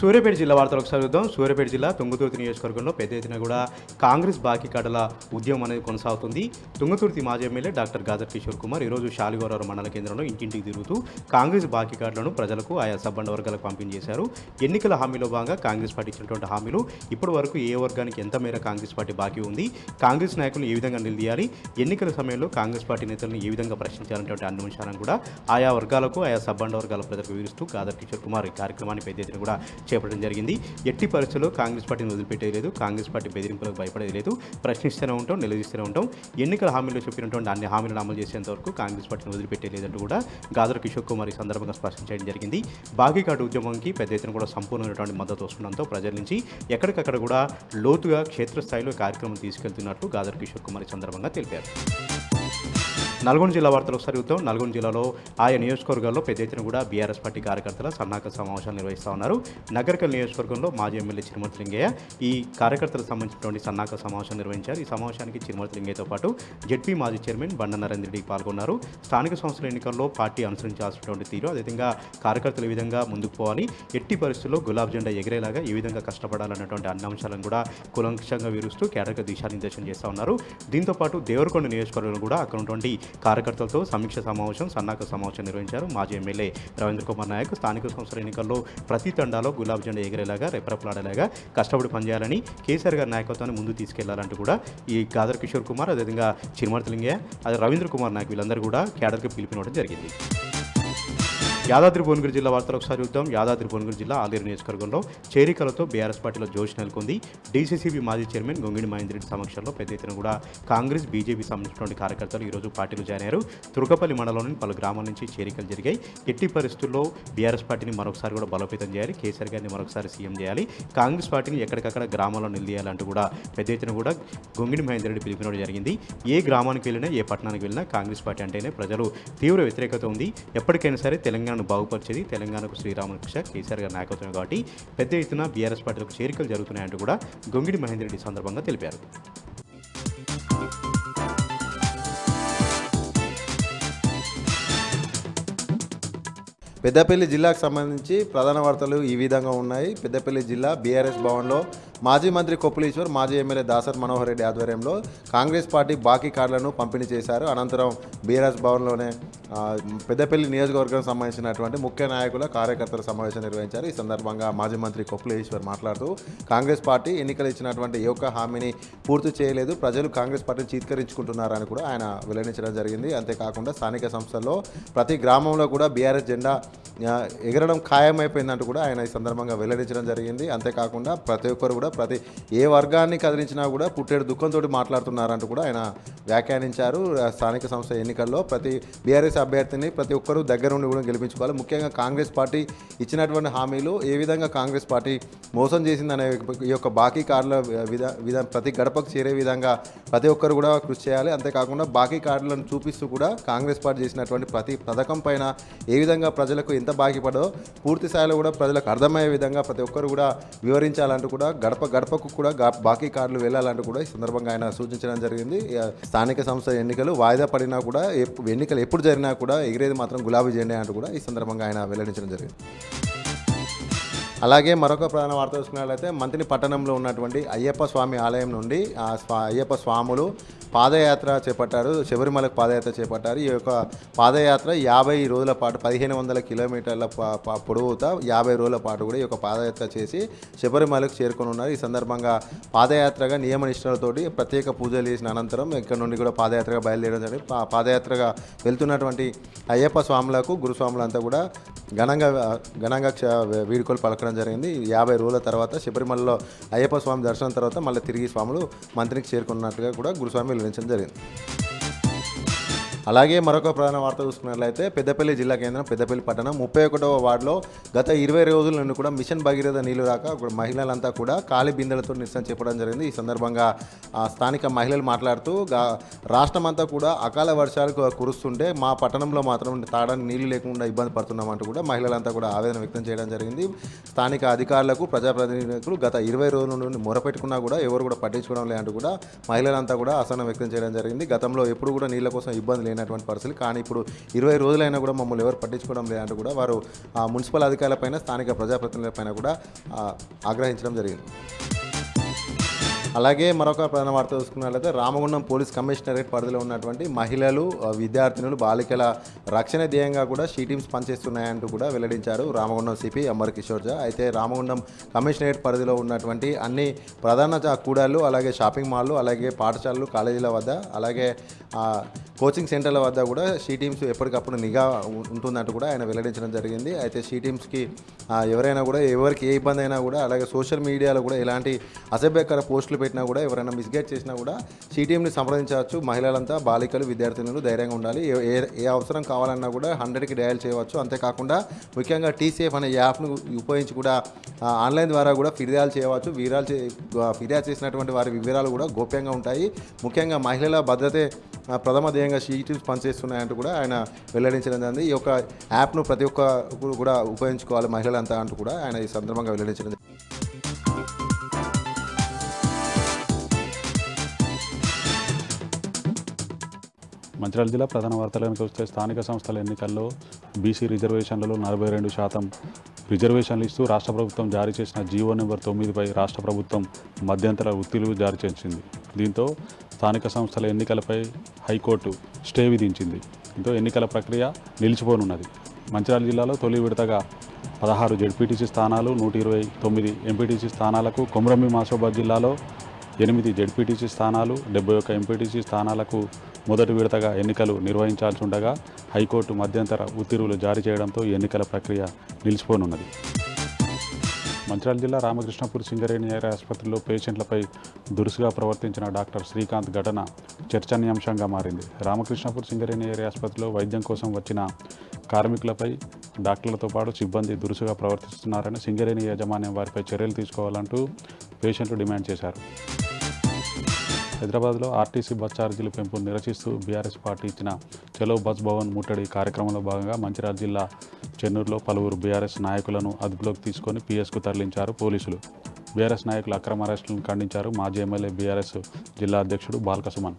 సూర్యాపేట జిల్లా వార్తలకు స్వాగతం. సూర్యాపేట జిల్లా తుంగతుర్తి నియోజకవర్గంలో పెద్ద ఎత్తున కూడా కాంగ్రెస్ బాకీకాడల ఉద్యమం అనేది కొనసాగుతుంది. తుంగతుర్తి మాజీ ఎమ్మెల్యే డాక్టర్ గాదర్ కిషోర్ కుమార్ ఈరోజు శాలిగోరారం మండల కేంద్రంలో ఇంటింటికి తిరుగుతూ కాంగ్రెస్ బాకీకాడలను ప్రజలకు ఆయా సబ్బండ వర్గాలకు పంపిణీ చేశారు. ఎన్నికల హామీలో భాగంగా కాంగ్రెస్ పార్టీ ఇచ్చినటువంటి హామీలు ఇప్పటి వరకు ఏ వర్గానికి ఎంత మేర కాంగ్రెస్ పార్టీ బాకీ ఉంది, కాంగ్రెస్ నాయకులను ఏ విధంగా నిలదీయాలి, ఎన్నికల సమయంలో కాంగ్రెస్ పార్టీ నేతలను ఏ విధంగా ప్రశ్నించాలనేటువంటి అన్ని అంశాలను కూడా ఆయా వర్గాలకు ఆయా సబ్బండ వర్గాల ప్రజలకు వివరిస్తూ గాదర్ కిషోర్ కుమార్ ఈ కార్యక్రమాన్ని పెద్ద ఎత్తున కూడా చేపట్టడం జరిగింది. ఎట్టి పరిస్థితుల్లో కాంగ్రెస్ పార్టీని వదిలిపెట్టేది లేదు, కాంగ్రెస్ పార్టీ బెదిరింపులకు భయపడేది లేదు, ప్రశ్నిస్తూనే ఉంటాం, నిలదీస్తూనే ఉంటాం. ఎన్నికల హామీలో చెప్పినటువంటి అన్ని హామీలను అమలు చేసేంత వరకు కాంగ్రెస్ పార్టీని వదిలిపెట్టేది లేదంటూ కూడా గాదర్ కిషోర్ కుమార్ ఈ సందర్భంగా స్పష్టం చేయడం జరిగింది. బాకీ కార్డు ఉద్యమంకి పెద్ద ఎత్తున కూడా సంపూర్ణమైనటువంటి మద్దతు వస్తుండడంతో ప్రజల నుంచి ఎక్కడికక్కడ కూడా లోతుగా క్షేత్రస్థాయిలో కార్యక్రమం తీసుకెళ్తున్నట్లు గాదర్ కిషోర్ కుమార్ ఈ సందర్భంగా తెలిపారు. నల్గొండ జిల్లా వార్తలు ఒకసారి చూద్దాం. నల్గొండ జిల్లాలో ఆయా నియోజకవర్గాల్లో పెద్ద ఎత్తున కూడా బీఆర్ఎస్ పార్టీ కార్యకర్తల సన్నాహక సమావేశాలు నిర్వహిస్తూ ఉన్నారు. నగర్కల్ నియోజకవర్గంలో మాజీ ఎమ్మెల్యే చిరుమర్తి లింగయ్య ఈ కార్యకర్తలకు సంబంధించినటువంటి సన్నాహక సమావేశం నిర్వహించారు. ఈ సమావేశానికి చిరుమర్తి లింగయ్యతో పాటు జెడ్పీ మాజీ చైర్మన్ బండ నరేంద్ర రెడ్డి పాల్గొన్నారు. స్థానిక సంస్థల ఎన్నికల్లో పార్టీ అనుసరించాల్సినటువంటి తీరు, అదేవిధంగా కార్యకర్తలు ఈ విధంగా ముందుకు పోవాలి, ఎట్టి పరిస్థితుల్లో గులాబ్ జెండా ఎగిరేలాగా ఈ విధంగా కష్టపడాలన్నటువంటి అన్ని అంశాలను కూడా కులంకషంగా వివరిస్తూ కేడర్కు దిశానిర్దేశం చేస్తూ ఉన్నారు. దీంతోపాటు దేవరకొండ నియోజకవర్గంలో కూడా అక్కడ ఉన్నటువంటి కార్యకర్తలతో సమీక్ష సమావేశం, సన్నాహక సమావేశం నిర్వహించారు. మాజీ ఎమ్మెల్యే రవీంద్ర కుమార్ నాయక్ స్థానిక సంస్థల ఎన్నికల్లో ప్రతి తండాలో గులాబ్ జెండా ఎగిరేలాగా రెపరెపలాడేలాగా కష్టపడి పనిచేయాలని, కేసీఆర్ గారి నాయకత్వాన్ని ముందు తీసుకెళ్లాలంటూ కూడా ఈ గాదర్ కిషోర్ కుమార్, అదేవిధంగా చిరుమర్తి లింగయ్య, అదే రవీంద్ర కుమార్ నాయక్ వీళ్ళందరూ కూడా కేడర్కి పిలుపునివ్వడం జరిగింది. యాదాద్రి భువనగిరి జిల్లా వార్తలు ఒకసారి చూద్దాం. యాదాద్రి భువనగిరి జిల్లా ఆలేరు నియోజకవర్గంలో చేరికలతో బీఆర్ఎస్ పార్టీలో జోష్ నెలకొంది. డీసీసీబీ మాజీ చైర్మన్ గొంగిడి మహేందర్ రెడ్డి సమక్షంలో పెద్ద ఎత్తున కూడా కాంగ్రెస్, బీజేపీ సంబంధించినటువంటి కార్యకర్తలు ఈరోజు పార్టీలో జాయిన్ అయ్యారు. తుర్కపల్లి మండలంలోని పలు గ్రామాల నుంచి చేరికలు జరిగాయి. ఎట్టి పరిస్థితుల్లో బీఆర్ఎస్ పార్టీని మరొకసారి కూడా బలోపేతం చేయాలి, కేసీఆర్ గారిని మరొకసారి సీఎం చేయాలి, కాంగ్రెస్ పార్టీని ఎక్కడికక్కడ గ్రామాల్లో నిలదీయాలంటూ కూడా పెద్ద ఎత్తున కూడా గొంగిడి మహేందర్ రెడ్డి పిలుపునివ్వడం జరిగింది. ఏ గ్రామానికి వెళ్ళినా, ఏ పట్టణానికి వెళ్ళినా కాంగ్రెస్ పార్టీ అంటేనే ప్రజలు తీవ్ర వ్యతిరేకత ఉంది. ఎప్పటికైనా సరే తెలంగాణను బాగుపరిచేది తెలంగాణకు శ్రీరాములు కేసీఆర్ గారి నాయకత్వం కాబట్టి పెద్ద ఎత్తున బీఆర్ఎస్ పార్టీలకు చేరికలు జరుగుతున్నాయంటూ కూడా గొంగిడి మహేందర్ రెడ్డి సందర్భంగా తెలిపారు. పెద్దపల్లి జిల్లాకు సంబంధించి ప్రధాన వార్తలు ఈ విధంగా ఉన్నాయి. పెద్దపల్లి జిల్లా బీఆర్ఎస్ భవన్లో మాజీ మంత్రి కొప్పులీశ్వర్, మాజీ ఎమ్మెల్యే దాసర్ మనోహర్ రెడ్డి ఆధ్వర్యంలో కాంగ్రెస్ పార్టీ బాకీ కార్డులను పంపిణీ చేశారు. అనంతరం బీఆర్ఎస్ భవన్లోనే పెద్దపల్లి నియోజకవర్గం సంబంధించినటువంటి ముఖ్య నాయకుల కార్యకర్తల సమావేశం నిర్వహించారు. ఈ సందర్భంగా మాజీ మంత్రి కొప్పులీశ్వర్ మాట్లాడుతూ కాంగ్రెస్ పార్టీ ఎన్నికలు ఇచ్చినటువంటి ఏ ఒక్క హామీని పూర్తి చేయలేదు, ప్రజలు కాంగ్రెస్ పార్టీని చీత్కరించుకుంటున్నారని కూడా ఆయన వెల్లడించడం జరిగింది. అంతేకాకుండా స్థానిక సంస్థల్లో ప్రతి గ్రామంలో కూడా బీఆర్ఎస్ జెండా ఎగరడం ఖాయమైపోయిందంటూ కూడా ఆయన ఈ సందర్భంగా వెల్లడించడం జరిగింది. అంతేకాకుండా ప్రతి ఒక్కరు కూడా ప్రతి ఏ వర్గాన్ని కదిలించినా కూడా పుట్టేడు దుఃఖంతో మాట్లాడుతున్నారంటూ కూడా ఆయన వ్యాఖ్యానించారు. స్థానిక సంస్థ ఎన్నికల్లో ప్రతి బీఆర్ఎస్ అభ్యర్థిని ప్రతి ఒక్కరూ దగ్గర ఉండి కూడా గెలిపించుకోవాలి. ముఖ్యంగా కాంగ్రెస్ పార్టీ ఇచ్చినటువంటి హామీలు ఏ విధంగా కాంగ్రెస్ పార్టీ మోసం చేసిందనే ఈ యొక్క బాకీ కార్డుల ప్రతి గడపకు చేరే విధంగా ప్రతి ఒక్కరు కూడా కృషి చేయాలి. అంతేకాకుండా బాకీ కార్డులను చూపిస్తూ కూడా కాంగ్రెస్ పార్టీ చేసినటువంటి ప్రతి పథకం పైన ఏ విధంగా ప్రజలకు ఎంత బాకీ పడో పూర్తి స్థాయిలో కూడా ప్రజలకు అర్థమయ్యే విధంగా ప్రతి ఒక్కరు కూడా వివరించాలంటూ కూడా గడపకు కూడా బాకీ కార్డులు వెళ్ళాలంటూ కూడా ఈ సందర్భంగా ఆయన సూచించడం జరిగింది. స్థానిక సంస్థ ఎన్నికలు వాయిదా పడినా కూడా ఎన్నికలు ఎప్పుడు జరిగినా కూడా ఎగిరేది మాత్రం గులాబీ జెండా అంటూ కూడా ఈ సందర్భంగా ఆయన వెల్లడించడం జరిగింది. అలాగే మరొక ప్రధాన వార్త చూసుకున్నట్లయితే మంత్రి పట్టణంలో ఉన్నటువంటి అయ్యప్ప స్వామి ఆలయం నుండి అయ్యప్ప స్వాములు పాదయాత్ర చేపట్టారు. శబరిమలకు పాదయాత్ర చేపట్టారు. ఈ యొక్క పాదయాత్ర 50 రోజుల పాటు 1500 కిలోమీటర్ల పొడవుతా 50 రోజుల పాటు కూడా ఈ యొక్క పాదయాత్ర చేసి శబరిమలకు చేరుకొని ఉన్నారు. ఈ సందర్భంగా పాదయాత్రగా నియమ నిష్ఠలతోటి ప్రత్యేక పూజలు చేసిన అనంతరం ఇక్కడ నుండి కూడా పాదయాత్రగా బయలుదేరడం జరిగింది. పాదయాత్రగా వెళ్తున్నటువంటి అయ్యప్ప స్వాములకు గురుస్వాములంతా కూడా ఘనంగా వీడుకోలు పలకడం జరిగింది. 50 రోజుల తర్వాత శబరిమలలో అయ్యప్ప స్వామి దర్శనం తర్వాత మళ్ళీ తిరిగి స్వాములు మంత్రికి చేరుకున్నట్టుగా కూడా గురుస్వామి వెల్లడించడం జరిగింది. అలాగే మరొక ప్రధాన వార్త చూసుకున్నట్లయితే పెద్దపల్లి జిల్లా కేంద్రం పెద్దపల్లి పట్టణం 31వ వార్డులో గత 20 రోజుల నుండి కూడా మిషన్ భగీరథ నీళ్లు రాక మహిళలంతా కూడా ఖాళీ బిందెలతో నిరసన చేపట్టడం జరిగింది. ఈ సందర్భంగా స్థానిక మహిళలు మాట్లాడుతూ రాష్ట్రమంతా కూడా అకాల వర్షాలు కురుస్తుంటే మా పట్టణంలో మాత్రం తాగడానికి నీళ్లు లేకుండా ఇబ్బంది పడుతున్నామంటూ కూడా మహిళలంతా కూడా ఆవేదన వ్యక్తం చేయడం జరిగింది. స్థానిక అధికారులకు ప్రజాప్రతినిధులకు గత 20 రోజుల నుండి మొరపెట్టుకున్నా కూడా ఎవరు కూడా పట్టించుకోవడం లేదంటూ కూడా మహిళలంతా కూడా అసహనం వ్యక్తం చేయడం జరిగింది. గతంలో ఎప్పుడు కూడా నీళ్ల కోసం ఇబ్బంది లేనటువంటి పరిస్థితి. కానీ ఇప్పుడు 20 రోజులైనా కూడా మమ్మల్ని ఎవరు పట్టించుకోవడం లేదంటూ కూడా వారు మున్సిపల్ అధికారులపైన స్థానిక ప్రజాప్రతినిధులపైన కూడా ఆగ్రహించడం జరిగింది. అలాగే మరొక ప్రధాన వార్త చూసుకున్నట్లయితే రామగుండం పోలీస్ కమిషనరేట్ పరిధిలో ఉన్నటువంటి మహిళలు, విద్యార్థినులు, బాలికల రక్షణ ధ్యేయంగా కూడా షీ టీమ్స్ పనిచేస్తున్నాయంటూ కూడా వెల్లడించారు రామగుండం సిపి అమర్ కిషోర్ ఝా. అయితే రామగుండం కమిషనరేట్ పరిధిలో ఉన్నటువంటి అన్ని ప్రధాన కూడళ్ళు, అలాగే షాపింగ్ మాల్లు, అలాగే పాఠశాలలు, కాలేజీల వద్ద, అలాగే కోచింగ్ సెంటర్ల వద్ద కూడా షీ టీమ్స్ ఎప్పటికప్పుడు నిఘా ఉంటుందంటూ కూడా ఆయన వెల్లడించడం జరిగింది. అయితే షీ టీమ్స్కి ఎవరైనా కూడా ఎవరికి ఏ ఇబ్బంది అయినా కూడా, అలాగే సోషల్ మీడియాలో కూడా ఎలాంటి అసభ్యకర పోస్టులు పెట్టినా కూడా, ఎవరైనా మిస్గైడ్ చేసినా కూడా షీ టీమ్ని సంప్రదించవచ్చు. మహిళలంతా, బాలికలు, విద్యార్థినులు ధైర్యంగా ఉండాలి. ఏ అవసరం కావాలన్నా కూడా 100కి డయల్ చేయవచ్చు. అంతేకాకుండా ముఖ్యంగా టీసేఫ్ అనే యాప్ను ఉపయోగించి కూడా ఆన్లైన్ ద్వారా కూడా ఫిర్యాదు చేయవచ్చు. ఫిర్యాదు చేసినటువంటి వారి వివరాలు కూడా గోప్యంగా ఉంటాయి. ముఖ్యంగా మహిళల భద్రతే ప్రథమ ధ్యేయంగా షీ టీమ్స్ పనిచేస్తున్నాయంటూ కూడా ఆయన వెల్లడించడం జరిగింది. ఈ యొక్క యాప్ను ప్రతి ఒక్కరు కూడా ఉపయోగించుకోవాలి మహిళలంతా అంటూ కూడా ఆయన ఈ సందర్భంగా వెల్లడించడం. మంచిర్యాల జిల్లా ప్రధాన వార్తలకు వస్తే స్థానిక సంస్థల ఎన్నికల్లో బీసీ రిజర్వేషన్లలో 42% రిజర్వేషన్లు ఇస్తూ రాష్ట్ర ప్రభుత్వం జారీ చేసిన జీవో నెంబర్ 9పై రాష్ట్ర ప్రభుత్వం మధ్యంతర ఉత్తర్వులు జారీ చేసింది. దీంతో స్థానిక సంస్థల ఎన్నికలపై హైకోర్టు స్టే విధించింది. దీంతో ఎన్నికల ప్రక్రియ నిలిచిపోనున్నది. మంచిర్యాల జిల్లాలో తొలి విడతగా 16 జెడ్పీటీసీ స్థానాలు, 129 ఎంపీటీసీ స్థానాలకు, కొమరంభీం ఆసిఫాబాద్ జిల్లాలో 8 జెడ్పీటీసీ స్థానాలు, 71 ఎంపీటీసీ స్థానాలకు మొదటి విడతగా ఎన్నికలు నిర్వహించాల్సి ఉండగా హైకోర్టు మధ్యంతర ఉత్తర్వులు జారీ చేయడంతో ఈ ఎన్నికల ప్రక్రియ నిలిచిపోనున్నది. మంచిర్యాల జిల్లా రామకృష్ణపూర్ సింగరేణి ఏరియా ఆసుపత్రిలో పేషెంట్లపై దురుసుగా ప్రవర్తించిన డాక్టర్ శ్రీకాంత్ ఘటన చర్చనీయాంశంగా మారింది. రామకృష్ణపూర్ సింగరేణి ఏరియా ఆసుపత్రిలో వైద్యం కోసం వచ్చిన కార్మికులపై డాక్టర్లతో పాటు సిబ్బంది దురుసుగా ప్రవర్తిస్తున్నారని సింగరేణి యాజమాన్యం వారిపై చర్యలు తీసుకోవాలంటూ పేషెంట్లు డిమాండ్ చేశారు. హైదరాబాద్లో ఆర్టీసీ బస్ ఛార్జీల పెంపును నిరసిస్తూ బీఆర్ఎస్ పార్టీ ఇచ్చిన చలో బస్ భవన్ ముట్టడి కార్యక్రమంలో భాగంగా మంచిర్యాల జిల్లా చెన్నూరులో పలువురు బీఆర్ఎస్ నాయకులను అదుపులోకి తీసుకొని పీఎస్కు తరలించారు పోలీసులు. బీఆర్ఎస్ నాయకుల అక్రమ అరెస్టులను ఖండించారు మాజీ ఎమ్మెల్యే బీఆర్ఎస్ జిల్లా అధ్యక్షుడు బాల్కసుమన్.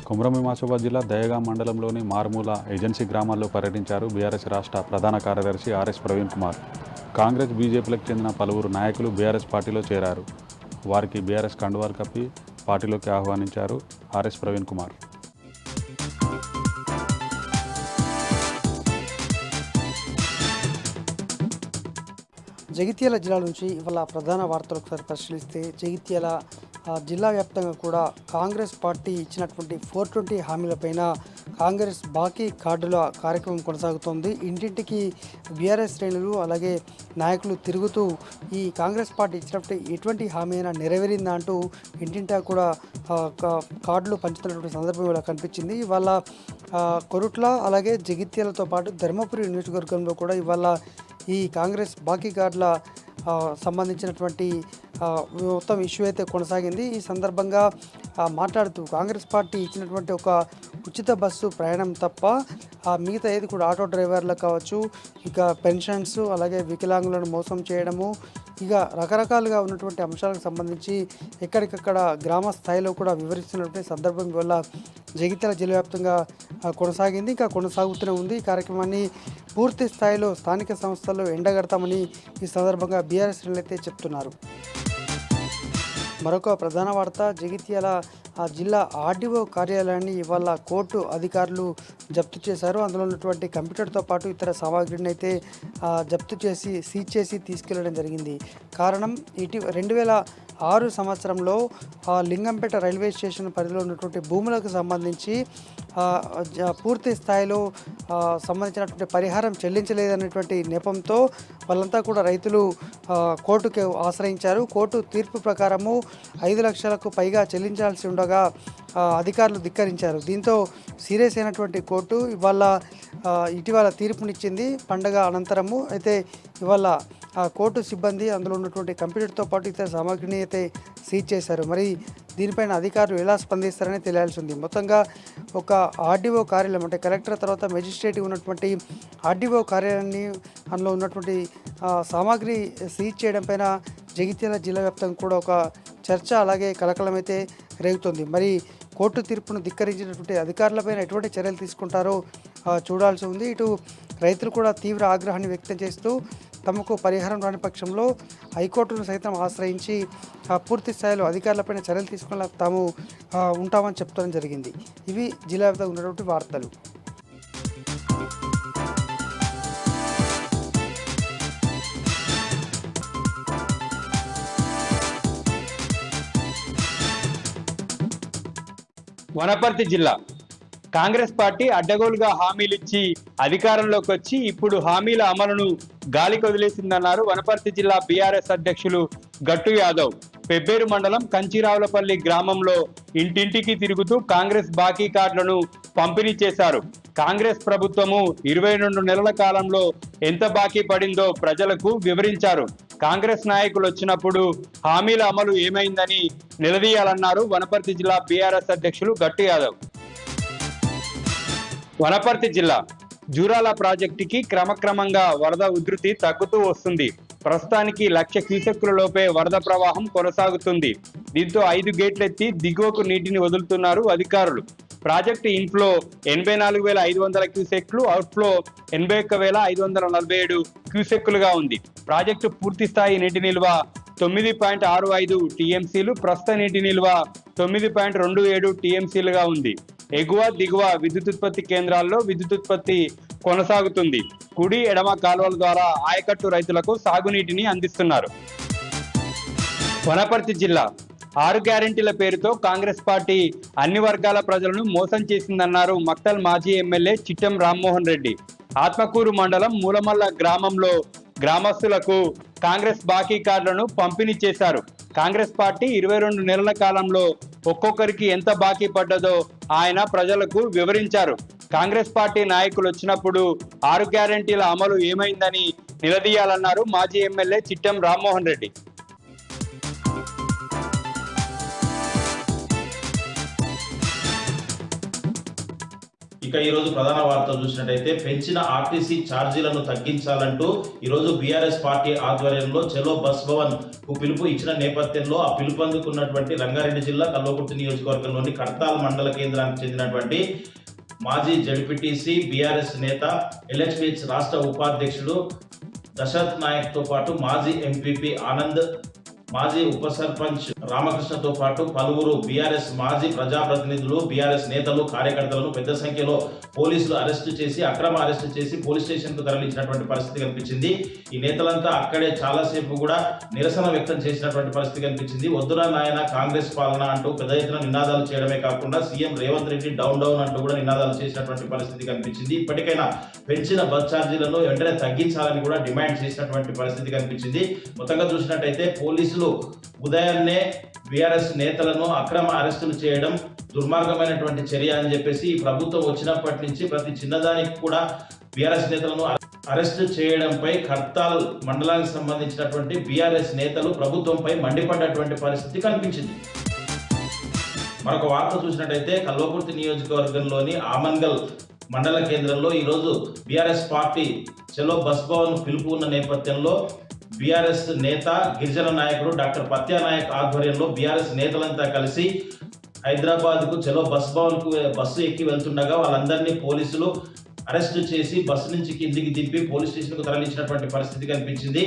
కొమరంభీం ఆసిఫాబాద్ జిల్లా దయగా మండలంలోని మారుమూల ఏజెన్సీ గ్రామాల్లో పర్యటించారు బీఆర్ఎస్ రాష్ట్ర ప్రధాన కార్యదర్శి ఆర్ఎస్ ప్రవీణ్ కుమార్. కాంగ్రెస్, బీజేపీలకు చెందిన పలువురు నాయకులు బీఆర్ఎస్ పార్టీలో చేరారు. వారికి బీఆర్ఎస్ కండువాలు కప్పి పార్టీలోకి ఆహ్వానించారు ఆర్ఎస్ ప్రవీణ్ కుమార్. జగిత్యాల జిల్లా నుంచి ఇవాళ ప్రధాన వార్తలు ఒకసారి పరిశీలిస్తే జగిత్యాల జిల్లా వ్యాప్తంగా కూడా కాంగ్రెస్ పార్టీ ఇచ్చినటువంటి 420 హామీలపైన కాంగ్రెస్ బాకీ కార్డుల కార్యక్రమం కొనసాగుతోంది. ఇంటింటికి బీఆర్ఎస్ శ్రేణులు అలాగే నాయకులు తిరుగుతూ ఈ కాంగ్రెస్ పార్టీ ఇచ్చినటువంటి ఎటువంటి హామీ అయినా నెరవేరిందా అంటూ ఇంటింటా కూడా కార్డులు పంచుతున్నటువంటి సందర్భం ఇలా కనిపించింది. ఇవాళ కొరుట్ల అలాగే జగిత్యాలతో పాటు ధర్మపురి నియోజకవర్గంలో కూడా ఇవాళ ఈ కాంగ్రెస్ బాకీ కార్డుల సంబంధించినటువంటి మొత్తం ఇష్యూ అయితే కొనసాగింది. ఈ సందర్భంగా మాట్లాడుతూ కాంగ్రెస్ పార్టీ ఇచ్చినటువంటి ఒక ఉచిత బస్సు ప్రయాణం తప్ప మిగతా ఏది కూడా ఆటో డ్రైవర్లకు కావచ్చు, ఇక పెన్షన్స్, అలాగే వికలాంగులను మోసం చేయడము, ఇక రకరకాలుగా ఉన్నటువంటి అంశాలకు సంబంధించి ఎక్కడికక్కడ గ్రామ స్థాయిలో కూడా వివరిస్తున్నటువంటి సందర్భం వల్ల జగిత్యాల జిల్లా వ్యాప్తంగా కొనసాగింది, ఇంకా కొనసాగుతూనే ఉంది. ఈ కార్యక్రమాన్ని పూర్తి స్థాయిలో స్థానిక సంస్థల్లో ఎండగడతామని ఈ సందర్భంగా బీఆర్ఎస్ అయితే చెప్తున్నారు. మరొక ప్రధాన వార్త, జగిత్యాల జిల్లా ఆర్డీఓ కార్యాలయాన్ని ఇవాళ కోర్టు అధికారులు జప్తు చేశారు. అందులో ఉన్నటువంటి కంప్యూటర్తో పాటు ఇతర సామాగ్రిని అయితే జప్తు చేసి సీజ్ చేసి తీసుకెళ్లడం జరిగింది. కారణం 2006 సంవత్సరంలో లింగంపేట రైల్వే స్టేషన్ పరిధిలో ఉన్నటువంటి భూములకు సంబంధించి పూర్తి స్థాయిలో సంబంధించినటువంటి పరిహారం చెల్లించలేదనేటువంటి నెపంతో వాళ్ళంతా కూడా రైతులు కోర్టుకు ఆశ్రయించారు. కోర్టు తీర్పు ప్రకారము 5 లక్షలకు పైగా చెల్లించాల్సి ఉండగా అధికారులు ధిక్కరించారు. దీంతో సీరియస్ అయినటువంటి కోర్టు ఇటీవల తీర్పునిచ్చింది పండగ అనంతరము. అయితే ఇవాళ కోర్టు సిబ్బంది అందులో ఉన్నటువంటి కంప్యూటర్తో పాటు ఇతర సామాగ్రిని అయితే సీజ్ చేశారు. మరి దీనిపైన అధికారులు ఎలా స్పందిస్తారని తెలియాల్సి ఉంది. మొత్తంగా ఒక ఆర్డీఓ కార్యాలయం అంటే కలెక్టర్ తర్వాత మెజిస్ట్రేట్ ఉన్నటువంటి ఆర్డీఓ కార్యాలయాన్ని అందులో ఉన్నటువంటి సామాగ్రి సీజ్ చేయడం పైన జగిత్యాల జిల్లా వ్యాప్తంగా కూడా ఒక చర్చ అలాగే కలకలం అయితే రేగుతుంది. మరి కోర్టు తీర్పును ధిక్కరించినటువంటి అధికారులపైన ఎటువంటి చర్యలు తీసుకుంటారో చూడాల్సి ఉంది. ఇటు రైతులు కూడా తీవ్ర ఆగ్రహాన్ని వ్యక్తం చేస్తూ తమకు పరిహారం రాని పక్షంలో హైకోర్టును సైతం ఆశ్రయించి పూర్తి స్థాయిలో అధికారులపైన చర్యలు తీసుకుని తాము ఉంటామని చెప్పడం జరిగింది. ఇవి జిల్లా వ్యాప్తంగా ఉన్నటువంటి వార్తలు. వనపర్తి జిల్లా కాంగ్రెస్ పార్టీ అడ్డగోలుగా హామీలిచ్చి అధికారంలోకి వచ్చి ఇప్పుడు హామీల అమలును గాలికి వదిలేసిందన్నారు వనపర్తి జిల్లా బీఆర్ఎస్ అధ్యక్షులు గట్టు యాదవ్. పెబ్బేరు మండలం కంచిరావులపల్లి గ్రామంలో ఇంటింటికి తిరుగుతూ కాంగ్రెస్ బాకీ కార్డులను పంపిణీ చేశారు. కాంగ్రెస్ ప్రభుత్వము 22 నెలల కాలంలో ఎంత బాకీ పడిందో ప్రజలకు వివరించారు. కాంగ్రెస్ నాయకులు వచ్చినప్పుడు హామీల అమలు ఏమైందని నిలదీయాలన్నారు వనపర్తి జిల్లా బీఆర్ఎస్ అధ్యక్షులు గట్టు యాదవ్. వనపర్తి జిల్లా జూరాల ప్రాజెక్టుకి క్రమక్రమంగా వరద ఉధృతి తగ్గుతూ వస్తుంది. ప్రస్తుతానికి 1,00,000 క్యూసెక్కుల లోపే వరద ప్రవాహం కొనసాగుతుంది. దీంతో 5 గేట్లెత్తి దిగువకు నీటిని వదులుతున్నారు అధికారులు. ప్రాజెక్టు ఇన్ఫ్లో 84,500 క్యూసెక్లు, అవుట్ఫ్లో 81,547 క్యూసెక్కులుగా ఉంది. ప్రాజెక్టు పూర్తి స్థాయి నీటి నిల్వ 9.65 టీఎంసీలు, ప్రస్తుత నీటి నిల్వ 9.27 టీఎంసీలుగా ఉంది. ఎగువ దిగువ విద్యుతుత్పత్తి కేంద్రాల్లో విద్యుతుత్పత్తి కొనసాగుతుంది. కుడి ఎడమ కాలువల ద్వారా ఆయకట్టు రైతులకు సాగునీటిని అందిస్తున్నారు. వనపర్తి జిల్లా 6 గ్యారెంటీల పేరుతో కాంగ్రెస్ పార్టీ అన్ని వర్గాల ప్రజలను మోసం చేసిందన్నారు మక్తల్ మాజీ ఎమ్మెల్యే చిట్టెం రామ్మోహన్ రెడ్డి. ఆత్మకూరు మండలం మూలమల్ల గ్రామంలో గ్రామస్తులకు కాంగ్రెస్ బాకీ కార్డులను పంపిణీ చేశారు. కాంగ్రెస్ పార్టీ 22 నెలల కాలంలో ఒక్కొక్కరికి ఎంత బాకీ పడ్డదో ఆయన ప్రజలకు వివరించారు. కాంగ్రెస్ పార్టీ నాయకులు వచ్చినప్పుడు 6 గ్యారెంటీల అమలు ఏమైందని నిలదీయాలన్నారు మాజీ ఎమ్మెల్యే చిట్టెం రామ్మోహన్ రెడ్డి. ఇక ఈరోజు ప్రధాన వార్తలు చూసినట్టయితే పెంచిన ఆర్టీసీ ఛార్జీలను తగ్గించాలంటూ ఈరోజు బీఆర్ఎస్ పార్టీ ఆధ్వర్యంలో చలో బస్ భవన్ కు పిలుపు ఇచ్చిన నేపథ్యంలో ఆ పిలుపు అందుకున్నటువంటి రంగారెడ్డి జిల్లా కల్వకుర్తి నియోజకవర్గంలోని కర్తాల్ మండల కేంద్రానికి చెందినటువంటి మాజీ జడ్పీటీసీ బీఆర్ఎస్ నేత ఎల్హెచ్పిహెచ్ రాష్ట్ర ఉపాధ్యక్షుడు దశరథ్ నాయక్ తో పాటు మాజీ ఎంపీపీ ఆనంద్, మాజీ ఉప సర్పంచ్ రామకృష్ణతో పాటు పలువురు బీఆర్ఎస్ మాజీ ప్రజాప్రతినిధులు, బీఆర్ఎస్ నేతలు, కార్యకర్తలను పెద్ద సంఖ్యలో పోలీసులు అక్రమ అరెస్టు చేసి పోలీస్ స్టేషన్ కు తరలించినటువంటి పరిస్థితి కనిపించింది. ఈ నేతలంతా అక్కడే చాలాసేపు కూడా నిరసన వ్యక్తం చేసినటువంటి పరిస్థితి కనిపించింది. వద్దురా నాయన కాంగ్రెస్ పాలన అంటూ పెద్ద ఎత్తున నినాదాలు చేయడమే కాకుండా CM Revanth Reddy down down అంటూ కూడా నినాదాలు చేసినటువంటి పరిస్థితి కనిపించింది. ఇప్పటికైనా పెంచిన బస్ ఛార్జీలను వెంటనే తగ్గించాలని కూడా డిమాండ్ చేసినటువంటి పరిస్థితి కనిపించింది. మొత్తంగా చూసినట్టయితే పోలీసులు ఉదయాన్నే బీఆర్ఎస్ నేతలను అక్రమ అరెస్టులు చేయడం దుర్మార్గమైనటువంటి చర్య అని చెప్పేసి ఈ ప్రభుత్వం వచ్చినప్పటి నుంచి ప్రతి చిన్నదానికి కూడా బీఆర్ఎస్ నేతలను అరెస్టు చేయడంపై కర్తాల్ మండలానికి సంబంధించినటువంటి బీఆర్ఎస్ నేతలు ప్రభుత్వంపై మండిపడ్డటువంటి పరిస్థితి కనిపించింది. మరొక వార్త చూసినట్టయితే కల్వకుర్తి నియోజకవర్గంలోని ఆమన్గల్ మండల కేంద్రంలో ఈరోజు బీఆర్ఎస్ పార్టీ చలో బస్ భవన్ పిలుపు ఉన్న నేపథ్యంలో బీఆర్ఎస్ నేత గిరిజన నాయకుడు డాక్టర్ పత్యా నాయక్ ఆధ్వర్యంలో బీఆర్ఎస్ నేతలంతా కలిసి హైదరాబాద్ కు చలో బస్ భవన్ కు బస్సు ఎక్కి వెళ్తుండగా వాళ్ళందరినీ పోలీసులు అరెస్టు చేసి బస్సు నుంచి కిందికి దింపి పోలీస్ స్టేషన్ కు తరలించినటువంటి పరిస్థితి కనిపించింది.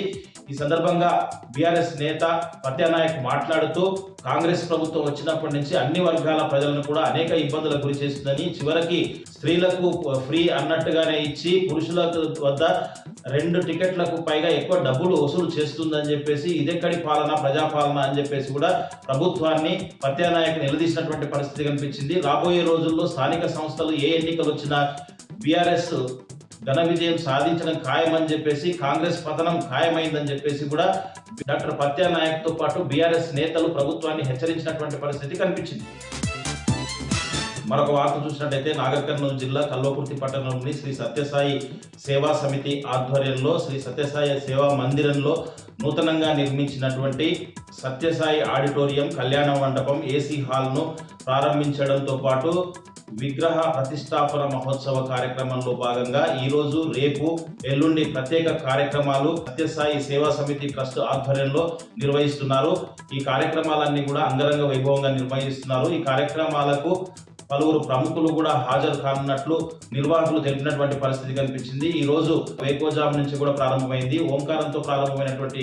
ఈ సందర్భంగా బీఆర్ఎస్ నేత పత్యానాయక్ మాట్లాడుతూ కాంగ్రెస్ ప్రభుత్వం వచ్చినప్పటి నుంచి అన్ని వర్గాల ప్రజలను కూడా అనేక ఇబ్బందులకు గురి చేస్తుందని, చివరికి స్త్రీలకు ఫ్రీ అన్నట్టుగానే ఇచ్చి పురుషుల వద్ద 2 టికెట్లకు పైగా ఎక్కువ డబ్బులు వసూలు చేస్తుందని చెప్పేసి ఇదెక్కడి పాలన, ప్రజాపాలన అని చెప్పేసి కూడా ప్రభుత్వాన్ని పత్యానాయక్ నిలదీసినటువంటి పరిస్థితి కనిపించింది. రాబోయే రోజుల్లో స్థానిక సంస్థలు ఏ ఎన్నికలు వచ్చినా బీఆర్ఎస్ ఘన విజయం సాధించడం ఖాయమని చెప్పేసి, కాంగ్రెస్ పతనం ఖాయమైందని చెప్పేసి కూడా డాక్టర్ పత్యా నాయక్ తో పాటు బీఆర్ఎస్ నేతలు ప్రభుత్వాన్ని హెచ్చరించినటువంటి పరిస్థితి కనిపించింది. మరొక వార్త చూసినట్టయితే నాగర్ కర్నూలు జిల్లా కల్వకుర్తి పట్టణంలోని శ్రీ సత్యసాయి సేవా సమితి ఆధ్వర్యంలో శ్రీ సత్యసాయి సేవా మందిరంలో నూతనంగా నిర్మించినటువంటి సత్యసాయి ఆడిటోరియం కళ్యాణ మండపం ఏసీ హాల్ను ప్రారంభించడంతో పాటు విగ్రహ ప్రతిష్టాపన మహోత్సవ కార్యక్రమంలో భాగంగా ఈరోజు రేపు ఎల్లుండి ప్రత్యేక కార్యక్రమాలు సత్యసాయి సేవా సమితి ట్రస్ట్ ఆధ్వర్యంలో నిర్వహిస్తున్నారు. ఈ కార్యక్రమాలన్నీ కూడా అంగరంగ వైభవంగా నిర్వహిస్తున్నారు. ఈ కార్యక్రమాలకు పలువురు ప్రముఖులు కూడా హాజరు కానున్నట్లు నిర్వాహకులు తెలిపినటువంటి పరిస్థితి కనిపించింది. ఈ రోజు వేకోజాం నుంచి కూడా ప్రారంభమైంది. ఓంకారంతో ప్రారంభమైనటువంటి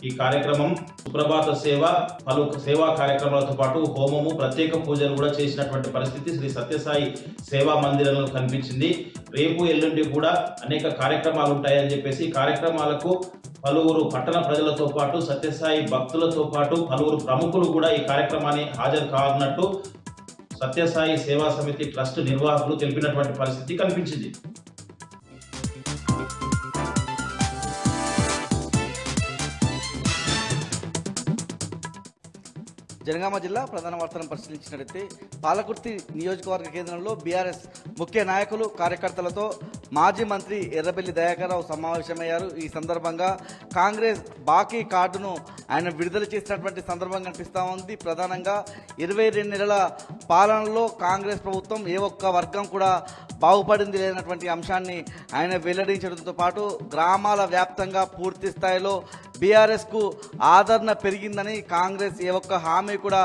ఈ కార్యక్రమం సుప్రభాత సేవ, పలు సేవా కార్యక్రమాలతో పాటు హోమము, ప్రత్యేక పూజలు కూడా చేసినటువంటి పరిస్థితి శ్రీ సత్యసాయి సేవా మందిరంలో కనిపించింది. రేపు ఎల్లుండి కూడా అనేక కార్యక్రమాలు ఉంటాయని చెప్పేసి కార్యక్రమాలకు పలువురు పట్టణ ప్రజలతో పాటు సత్యసాయి భక్తులతో పాటు పలువురు ప్రముఖులు కూడా ఈ కార్యక్రమాన్ని హాజరు కానున్నట్టు సత్యసాయి సేవా సమితి ట్రస్ట్ నిర్వాహకులు తెలిపినటువంటి పరిస్థితి కనిపించింది. జనగామ జిల్లా ప్రధాన వార్తలను పరిశీలించినట్లయితే పాలకుర్తి నియోజకవర్గ కేంద్రంలో బీఆర్ఎస్ ముఖ్య నాయకులు కార్యకర్తలతో మాజీ మంత్రి ఎర్రబెల్లి దయాకర్రావు సమావేశమయ్యారు. ఈ సందర్భంగా కాంగ్రెస్ బాకీ కార్డును ఆయన విడుదల చేసినటువంటి సందర్భం కనిపిస్తూ ఉంది. ప్రధానంగా 22 నెలల పాలనలో కాంగ్రెస్ ప్రభుత్వం ఏ ఒక్క వర్గం కూడా బాగుపడింది లేనటువంటి అంశాన్ని ఆయన వెల్లడించడంతో పాటు గ్రామాల వ్యాప్తంగా పూర్తి స్థాయిలో బీఆర్ఎస్కు ఆదరణ పెరిగిందని, కాంగ్రెస్ ఏ ఒక్క హామీ కూడా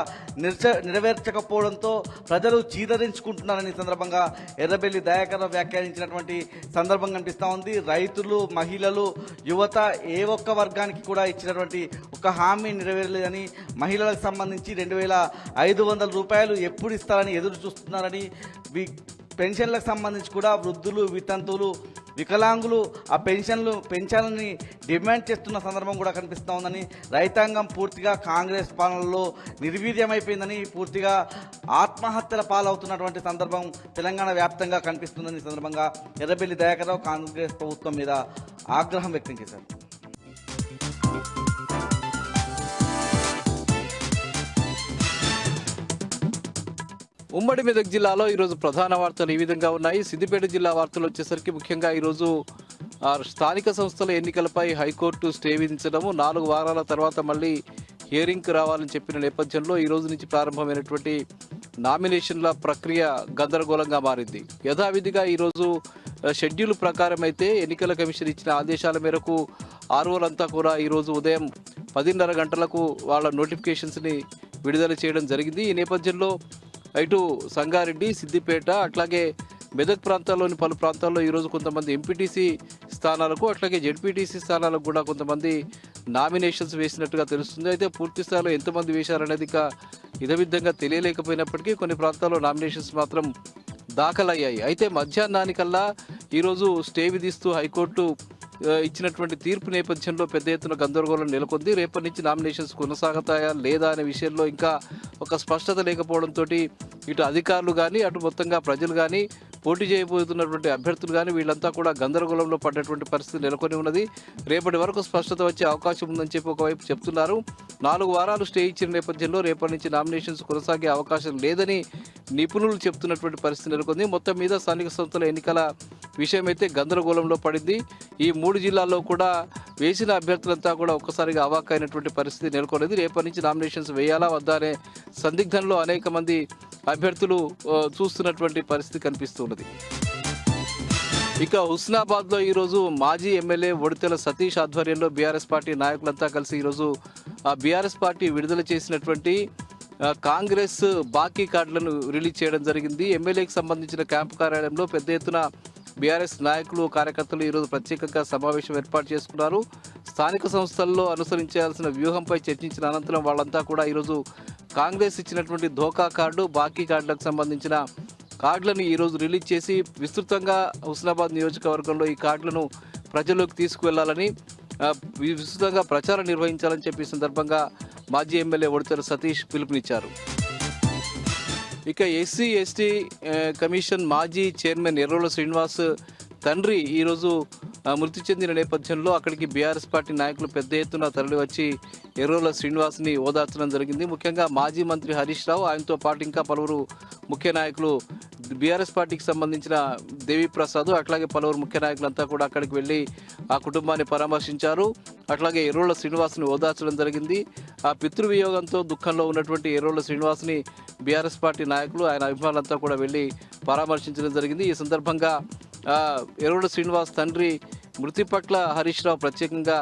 నెరవేర్చకపోవడంతో ప్రజలు చీదరించుకుంటున్నారని సందర్భంగా ఎర్రబెల్లి దయాకర్రావు వ్యాఖ్యానించినటువంటి సందర్భం కనిపిస్తూ ఉంది. రైతులు, మహిళలు, యువత ఏ ఒక్క వర్గానికి కూడా ఇచ్చినటువంటి ఒక హామీ నెరవేరలేదని, మహిళలకు సంబంధించి 2500 రూపాయలు ఎప్పుడు ఇస్తారని ఎదురు చూస్తున్నారని, పెన్షన్లకు సంబంధించి కూడా వృద్ధులు, వితంతువులు, వికలాంగులు ఆ పెన్షన్లని డిమాండ్ చేస్తున్న సందర్భం కూడా కనిపిస్తూ ఉందని, రైతాంగం పూర్తిగా కాంగ్రెస్ పాలనలో నిర్వీర్యమైపోయిందని, పూర్తిగా ఆత్మహత్యల పాలవుతున్నటువంటి సందర్భం తెలంగాణ వ్యాప్తంగా కనిపిస్తుందని సందర్భంగా ఎర్రబెల్లి దయాకర్రావు కాంగ్రెస్ ప్రభుత్వం మీద ఆగ్రహం వ్యక్తం చేశారు. ఉమ్మడి మెదక్ జిల్లాలో ఈరోజు ప్రధాన వార్తలు ఈ విధంగా ఉన్నాయి. సిద్దిపేట జిల్లా వార్తలు వచ్చేసరికి ముఖ్యంగా ఈరోజు స్థానిక సంస్థల ఎన్నికలపై హైకోర్టు స్టే విధించడము, 4 వారాల తర్వాత మళ్ళీ హియరింగ్కి రావాలని చెప్పిన నేపథ్యంలో ఈ రోజు నుంచి ప్రారంభమైనటువంటి నామినేషన్ల ప్రక్రియ గందరగోళంగా మారింది. యథావిధిగా ఈరోజు షెడ్యూల్ ప్రకారం అయితే ఎన్నికల కమిషన్ ఇచ్చిన ఆదేశాల మేరకు ఆర్ఓలంతా కూడా ఈరోజు ఉదయం 10:30 గంటలకు వాళ్ళ నోటిఫికేషన్స్ని విడుదల చేయడం జరిగింది. ఈ నేపథ్యంలో ఇటు సంగారెడ్డి, సిద్దిపేట, అట్లాగే మెదక్ ప్రాంతాల్లోని పలు ప్రాంతాల్లో ఈరోజు కొంతమంది ఎంపీటీసీ స్థానాలకు, అట్లాగే జెడ్పీటీసీ స్థానాలకు కూడా కొంతమంది నామినేషన్స్ వేసినట్టుగా తెలుస్తుంది. అయితే పూర్తి స్థాయిలో ఎంతమంది వేశారనేది ఇక ఇదవిధంగా తెలియలేకపోయినప్పటికీ కొన్ని ప్రాంతాల్లో నామినేషన్స్ మాత్రం దాఖలయ్యాయి. అయితే మధ్యాహ్నానికల్లా ఈరోజు స్టే విధిస్తూ హైకోర్టు ఇచ్చినటువంటి తీర్పు నేపథ్యంలో పెద్ద ఎత్తున గందరగోళం నెలకొంది. రేపటి నుంచి నామినేషన్స్ కొనసాగుతాయా లేదా అనే విషయంలో ఇంకా ఒక స్పష్టత లేకపోవడంతో ఇటు అధికారులు కానీ, అటు మొత్తంగా ప్రజలు కానీ, పోటీ చేయబోతున్నటువంటి అభ్యర్థులు కానీ వీళ్ళంతా కూడా గందరగోళంలో పడ్డటువంటి పరిస్థితి నెలకొని ఉన్నది. రేపటి వరకు స్పష్టత వచ్చే అవకాశం ఉందని చెప్పి ఒకవైపు చెప్తున్నారు. 4 వారాలు స్టే ఇచ్చిన నేపథ్యంలో రేపటి నుంచి నామినేషన్స్ కొనసాగే అవకాశం లేదని నిపుణులు చెప్తున్నటువంటి పరిస్థితి నెలకొంది. మొత్తం మీద స్థానిక సంస్థల ఎన్నికల విషయం అయితే గందరగోళంలో పడింది. ఈ 3 జిల్లాల్లో కూడా వేసిన అభ్యర్థులంతా కూడా ఒక్కసారిగా అవాక్కైనటువంటి పరిస్థితి నెలకొనేది. రేపటి నుంచి నామినేషన్స్ వేయాలా వద్దా అనే సందిగ్ధంలో అనేక మంది అభ్యర్థులు చూస్తున్నటువంటి పరిస్థితి కనిపిస్తున్నది. ఇక హుస్నాబాద్లో ఈరోజు మాజీ ఎమ్మెల్యే ఒడితెల సతీష్ ఆధ్వర్యంలో బీఆర్ఎస్ పార్టీ నాయకులంతా కలిసి ఈరోజు ఆ బీఆర్ఎస్ పార్టీ విడుదల చేసినటువంటి కాంగ్రెస్ బాకీ కార్డులను రిలీజ్ చేయడం జరిగింది. ఎమ్మెల్యేకి సంబంధించిన క్యాంపు కార్యాలయంలో పెద్ద ఎత్తున బీఆర్ఎస్ నాయకులు, కార్యకర్తలు ఈరోజు ప్రత్యేకంగా సమావేశం ఏర్పాటు చేసుకున్నారు. స్థానిక సంస్థల్లో అనుసరించాల్సిన వ్యూహంపై చర్చించిన అనంతరం వాళ్ళంతా కూడా ఈరోజు కాంగ్రెస్ ఇచ్చినటువంటి ధోకా కార్డు, బాకీ కార్డులకు సంబంధించిన కార్డులను ఈరోజు రిలీజ్ చేసి విస్తృతంగా హుస్నాబాద్ నియోజకవర్గంలో ఈ కార్డులను ప్రజల్లోకి తీసుకువెళ్లాలని, విస్తృతంగా ప్రచారం నిర్వహించాలని చెప్పి సందర్భంగా మాజీ ఎమ్మెల్యే ఒడితెల సతీష్ పిలుపునిచ్చారు. ఇక ఎస్సీ ఎస్టీ కమిషన్ మాజీ చైర్మన్ ఎర్రోల శ్రీనివాస్ తండ్రి ఈరోజు మృతి చెందిన నేపథ్యంలో అక్కడికి బీఆర్ఎస్ పార్టీ నాయకులు పెద్ద ఎత్తున తరలివచ్చి ఎర్రోల శ్రీనివాస్ని ఓదార్చడం జరిగింది. ముఖ్యంగా మాజీ మంత్రి హరీష్ రావు, ఆయనతో పాటు ఇంకా పలువురు ముఖ్య నాయకులు, బీఆర్ఎస్ పార్టీకి సంబంధించిన దేవిప్రసాద్, అట్లాగే పలువురు ముఖ్య నాయకులంతా కూడా అక్కడికి వెళ్ళి ఆ కుటుంబాన్ని పరామర్శించారు. అట్లాగే ఎర్రోల శ్రీనివాస్ని ఓదార్చడం జరిగింది. ఆ పితృవియోగంతో దుఃఖంలో ఉన్నటువంటి ఎర్రోల శ్రీనివాస్ని బీఆర్ఎస్ పార్టీ నాయకులు, ఆయన అభిమానులంతా కూడా వెళ్ళి పరామర్శించడం జరిగింది. ఈ సందర్భంగా ఎర్రోల శ్రీనివాస్ తండ్రి మృతి పట్ల హరీష్ రావు ప్రత్యేకంగా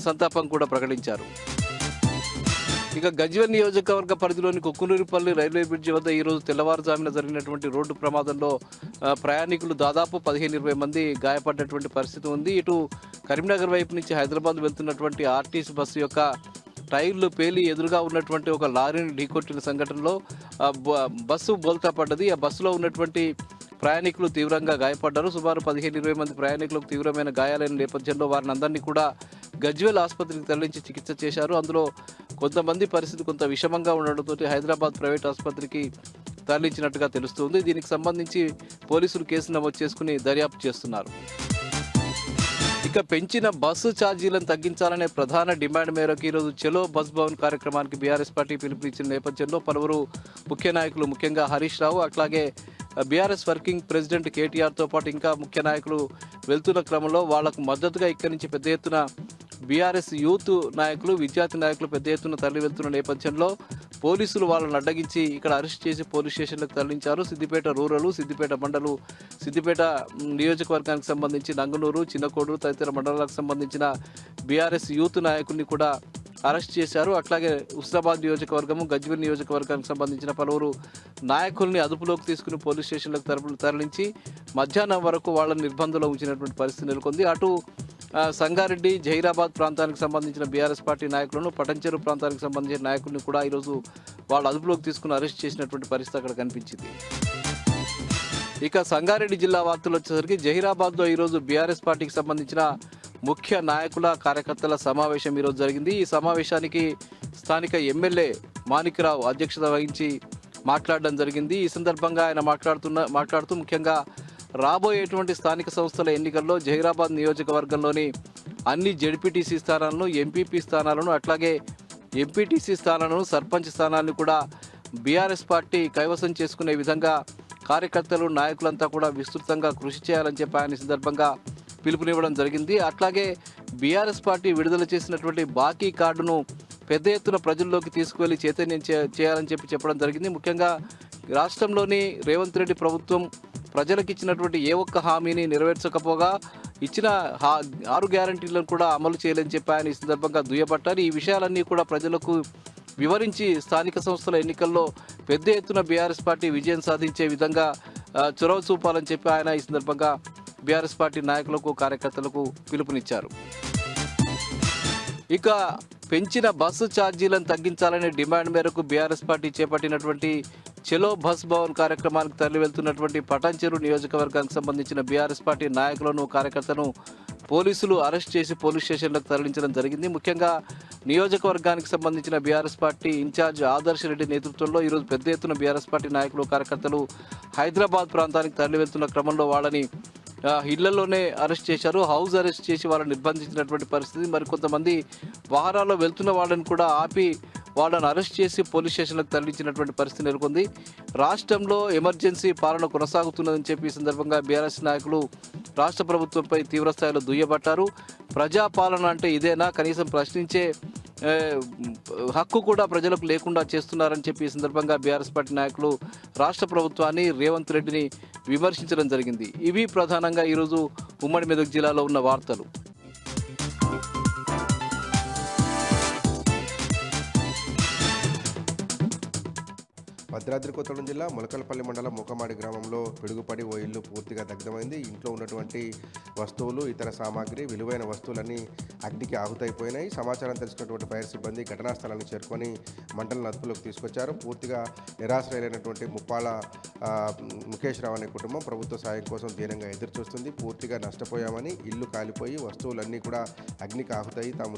సంతాపం కూడా ప్రకటించారు. ఇక గజ్వేల్ నియోజకవర్గ పరిధిలోని కుక్కునూరిపల్లి రైల్వే బ్రిడ్జి వద్ద ఈరోజు తెల్లవారుజామున జరిగినటువంటి రోడ్డు ప్రమాదంలో ప్రయాణికులు దాదాపు 15-20 మంది గాయపడ్డటువంటి పరిస్థితి ఉంది. ఇటు కరీంనగర్ వైపు నుంచి హైదరాబాద్ వెళ్తున్నటువంటి ఆర్టీసీ బస్సు యొక్క టైర్లు పేలి ఎదురుగా ఉన్నటువంటి ఒక లారీని ఢీకొట్టిన సంఘటనలో బస్సు బోల్తా పడ్డది. ఆ బస్సులో ఉన్నటువంటి ప్రయాణికులు తీవ్రంగా గాయపడ్డారు. సుమారు 15-20 మంది ప్రయాణికులకు తీవ్రమైన గాయాలైన నేపథ్యంలో వారిని అందరినీ కూడా గజ్వేల్ ఆసుపత్రికి తరలించి చికిత్స చేశారు. అందులో కొంతమంది పరిస్థితి కొంత విషమంగా ఉండడంతో హైదరాబాద్ ప్రైవేట్ ఆసుపత్రికి తరలించినట్టుగా తెలుస్తుంది. దీనికి సంబంధించి పోలీసులు కేసు నమోదు చేసుకుని దర్యాప్తు చేస్తున్నారు. ఇక పెంచిన బస్సు ఛార్జీలను తగ్గించాలనే ప్రధాన డిమాండ్ మేరకు ఈరోజు చలో బస్ భవన్ కార్యక్రమానికి బీఆర్ఎస్ పార్టీ పిలుపునిచ్చిన నేపథ్యంలో పలువురు ముఖ్య నాయకులు, ముఖ్యంగా హరీష్ రావు, అట్లాగే బీఆర్ఎస్ వర్కింగ్ ప్రెసిడెంట్ కేటీఆర్తో పాటు ఇంకా ముఖ్య నాయకులు వెళ్తున్న క్రమంలో వాళ్లకు మద్దతుగా ఇక్కడి నుంచి పెద్ద ఎత్తున బీఆర్ఎస్ యూత్ నాయకులు, విద్యార్థి నాయకులు పెద్ద ఎత్తున తరలి వెళ్తున్న నేపథ్యంలో పోలీసులు వాళ్ళని అడ్డగించి ఇక్కడ అరెస్ట్ చేసి పోలీస్ స్టేషన్లకు తరలించారు. సిద్దిపేట రూరల్, సిద్దిపేట మండలు, సిద్దిపేట నియోజకవర్గానికి సంబంధించి నంగనూరు, చిన్నకోడూరు తదితర మండలాలకు సంబంధించిన బీఆర్ఎస్ యూత్ నాయకుల్ని కూడా అరెస్ట్ చేశారు. అట్లాగే హుస్నాబాద్ నియోజకవర్గము, గజ్వేల్ నియోజకవర్గానికి సంబంధించిన పలువురు నాయకుల్ని అదుపులోకి తీసుకుని పోలీస్ స్టేషన్లకు తరలించి మధ్యాహ్నం వరకు వాళ్ళని నిర్బంధంలో ఉంచినటువంటి పరిస్థితి నెలకొంది. అటు సంగారెడ్డి, జహీరాబాద్ ప్రాంతానికి సంబంధించిన బీఆర్ఎస్ పార్టీ నాయకులను, పటంచెరు ప్రాంతానికి సంబంధించిన నాయకుల్ని కూడా ఈరోజు వాళ్ళు అదుపులోకి తీసుకుని అరెస్ట్ చేసినటువంటి పరిస్థితి అక్కడ కనిపించింది. ఇక సంగారెడ్డి జిల్లా వార్తలు వచ్చేసరికి జహీరాబాద్లో ఈరోజు బీఆర్ఎస్ పార్టీకి సంబంధించిన ముఖ్య నాయకుల, కార్యకర్తల సమావేశం ఈరోజు జరిగింది. ఈ సమావేశానికి స్థానిక ఎమ్మెల్యే మాణిక్రావు అధ్యక్షత వహించి మాట్లాడడం జరిగింది. ఈ సందర్భంగా ఆయన మాట్లాడుతూ ముఖ్యంగా రాబోయేటువంటి స్థానిక సంస్థల ఎన్నికల్లో జహీరాబాద్ నియోజకవర్గంలోని అన్ని జెడ్పీటీసీ స్థానాలను, ఎంపీపీ స్థానాలను, అట్లాగే ఎంపీటీసీ స్థానాలను, సర్పంచ్ స్థానాలను కూడా బీఆర్ఎస్ పార్టీ కైవసం చేసుకునే విధంగా కార్యకర్తలు, నాయకులంతా కూడా విస్తృతంగా కృషి చేయాలని చెప్పి ఆయన సందర్భంగా పిలుపునివ్వడం జరిగింది. అట్లాగే బీఆర్ఎస్ పార్టీ విడుదల చేసినటువంటి బాకీ కార్డును పెద్ద ఎత్తున ప్రజల్లోకి తీసుకువెళ్లి చైతన్యం చేయాలని చెప్పడం జరిగింది. ముఖ్యంగా రాష్ట్రంలోని రేవంత్ రెడ్డి ప్రభుత్వం ప్రజలకు ఇచ్చినటువంటి ఏ ఒక్క హామీని నెరవేర్చకపోగా ఇచ్చిన 6 గ్యారంటీలను కూడా అమలు చేయాలని చెప్పి ఆయన ఈ సందర్భంగా దుయ్యబట్టారు. ఈ విషయాలన్నీ కూడా ప్రజలకు వివరించి స్థానిక సంస్థల ఎన్నికల్లో పెద్ద ఎత్తున బీఆర్ఎస్ పార్టీ విజయం సాధించే విధంగా చొరవ చూపాలని చెప్పి ఆయన ఈ సందర్భంగా బీఆర్ఎస్ పార్టీ నాయకులకు, కార్యకర్తలకు పిలుపునిచ్చారు. ఇక పెంచిన బస్సు ఛార్జీలను తగ్గించాలనే డిమాండ్ మేరకు బీఆర్ఎస్ పార్టీ చేపట్టినటువంటి చలో బస్ భవన్ కార్యక్రమానికి తరలి వెళ్తున్నటువంటి పటాన్చెరు నియోజకవర్గానికి సంబంధించిన బీఆర్ఎస్ పార్టీ నాయకులను, కార్యకర్తలను పోలీసులు అరెస్ట్ చేసి పోలీస్ స్టేషన్లకు తరలించడం జరిగింది. ముఖ్యంగా నియోజకవర్గానికి సంబంధించిన BRS party incharge Adarsh Reddy నేతృత్వంలో ఈరోజు పెద్ద ఎత్తున బీఆర్ఎస్ పార్టీ నాయకులు, కార్యకర్తలు హైదరాబాద్ ప్రాంతానికి తరలి వెళ్తున్న క్రమంలో వాళ్ళని ఇళ్లలోనే అరెస్ట్ చేశారు. హౌస్ అరెస్ట్ చేసి వాళ్ళని నిర్బంధించినటువంటి పరిస్థితి. మరికొంతమంది వాహనాల్లో వెళ్తున్న వాళ్ళని కూడా ఆపి వాళ్ళని అరెస్ట్ చేసి పోలీస్ స్టేషన్లకు తరలించినటువంటి పరిస్థితి నెలకొంది. రాష్ట్రంలో ఎమర్జెన్సీ పాలన కొనసాగుతున్నదని చెప్పి ఈ సందర్భంగా బీఆర్ఎస్ నాయకులు రాష్ట్ర ప్రభుత్వంపై తీవ్రస్థాయిలో దుయ్యబట్టారు. ప్రజాపాలన అంటే ఇదేనా, కనీసం ప్రశ్నించే హక్కు కూడా ప్రజలకు లేకుండా చేస్తున్నారని చెప్పి ఈ సందర్భంగా బీఆర్ఎస్ పార్టీ నాయకులు రాష్ట్ర ప్రభుత్వాన్ని, రేవంత్ రెడ్డిని విమర్శించడం జరిగింది. ఇవి ప్రధానంగా ఈరోజు ఉమ్మడి మెదక్ జిల్లాలో ఉన్న వార్తలు. భద్రాద్రి కొత్తగూడెం జిల్లా ములకలపల్లి మండలం ముఖమాడి గ్రామంలో పిడుగుపడి ఓ ఇల్లు పూర్తిగా దగ్ధమైంది. ఇంట్లో ఉన్నటువంటి వస్తువులు, ఇతర సామాగ్రి, విలువైన వస్తువులన్నీ అగ్నికి ఆహుతైపోయినాయి. సమాచారం తెలిసినటువంటి ఫైర్ సిబ్బంది ఘటనా స్థలానికి చేరుకొని మంటలను అదుపులోకి తీసుకొచ్చారు. పూర్తిగా నిరాశ్రయులైనటువంటి ముప్పాల ముఖేష్ రావు అనే కుటుంబం ప్రభుత్వ సాయం కోసం దీనంగా ఎదురుచూస్తుంది. పూర్తిగా నష్టపోయామని, ఇల్లు కాలిపోయి వస్తువులన్నీ కూడా అగ్నికి ఆహుతాయి, తాము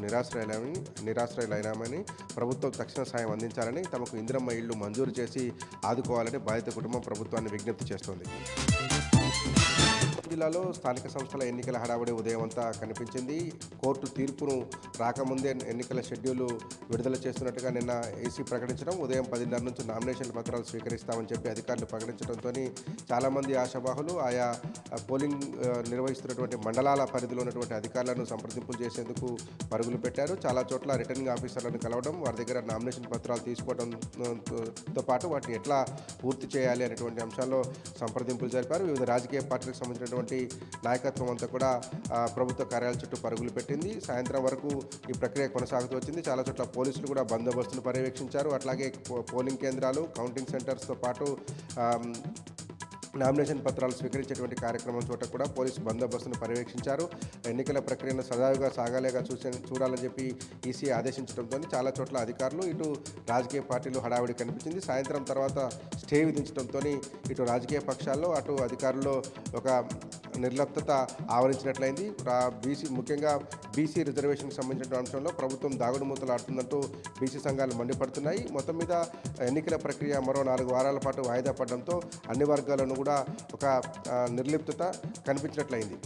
నిరాశ్రయులైనామని, ప్రభుత్వం తక్షణ సాయం అందించాలని, తమకు ఇందిరమ్మ ఇళ్లు మంజూరు చేసి ఆదుకోవాలని బాధిత కుటుంబం ప్రభుత్వాన్ని విజ్ఞప్తి చేస్తోంది. జిల్లాలో స్థానిక సంస్థల ఎన్నికల హడావుడి ఉదయం అంతా కనిపించింది. కోర్టు తీర్పును రాకముందే ఎన్నికల షెడ్యూల్ విడుదల చేస్తున్నట్టుగా నిన్న ఏసీ ప్రకటించడం, ఉదయం 10:30 నుంచి నామినేషన్ పత్రాలు స్వీకరిస్తామని చెప్పి అధికారులు ప్రకటించడంతో చాలామంది ఆశావాహులు ఆయా పోలింగ్ నిర్వహిస్తున్నటువంటి మండలాల పరిధిలో ఉన్నటువంటి అధికారులను సంప్రదింపులు చేసేందుకు పరుగులు పెట్టారు. చాలా చోట్ల రిటర్నింగ్ ఆఫీసర్లను కలవడం, వారి దగ్గర నామినేషన్ పత్రాలు తీసుకోవడంతో పాటు వాటిని ఎట్లా పూర్తి చేయాలి అనేటువంటి అంశాల్లో సంప్రదింపులు జరిపారు. వివిధ రాజకీయ పార్టీలకు సంబంధించినటువంటి నాయకత్వం అంతా కూడా ప్రభుత్వ కార్యాలయాల చుట్టూ పరుగులు పెట్టింది. సాయంత్రం వరకు ఈ ప్రక్రియ కొనసాగుతూ వచ్చింది. చాలా చోట్ల పోలీసులు కూడా బందోబస్తును పర్యవేక్షించారు. అట్లాగే పోలింగ్ కేంద్రాలు, కౌంటింగ్ సెంటర్స్తో పాటు నామినేషన్ పత్రాలు స్వీకరించేటువంటి కార్యక్రమం చోట కూడా పోలీసు బందోబస్తును పర్యవేక్షించారు. ఎన్నికల ప్రక్రియను సజావుగా సాగాలేగా చూడాలని చెప్పి ఈసీ ఆదేశించడంతో చాలా చోట్ల అధికారులు, ఇటు రాజకీయ పార్టీలు హడావిడి కనిపించింది. సాయంత్రం తర్వాత స్టే విధించడంతో ఇటు రాజకీయ పక్షాల్లో అటు అధికారుల్లో ఒక నిర్లిప్తత ఆవరించినట్లయింది. ముఖ్యంగా బీసీ రిజర్వేషన్కి సంబంధించిన అంశంలో ప్రభుత్వం దాగుడు మూతలు ఆడుతుందంటూ బీసీ సంఘాలు మండిపడుతున్నాయి. మొత్తం మీద ఎన్నికల ప్రక్రియ మరో 4 వారాల పాటు వాయిదా పడడంతో అన్ని వర్గాలను కూడా ఒక నిర్లిప్తత కనిపించినట్లయింది.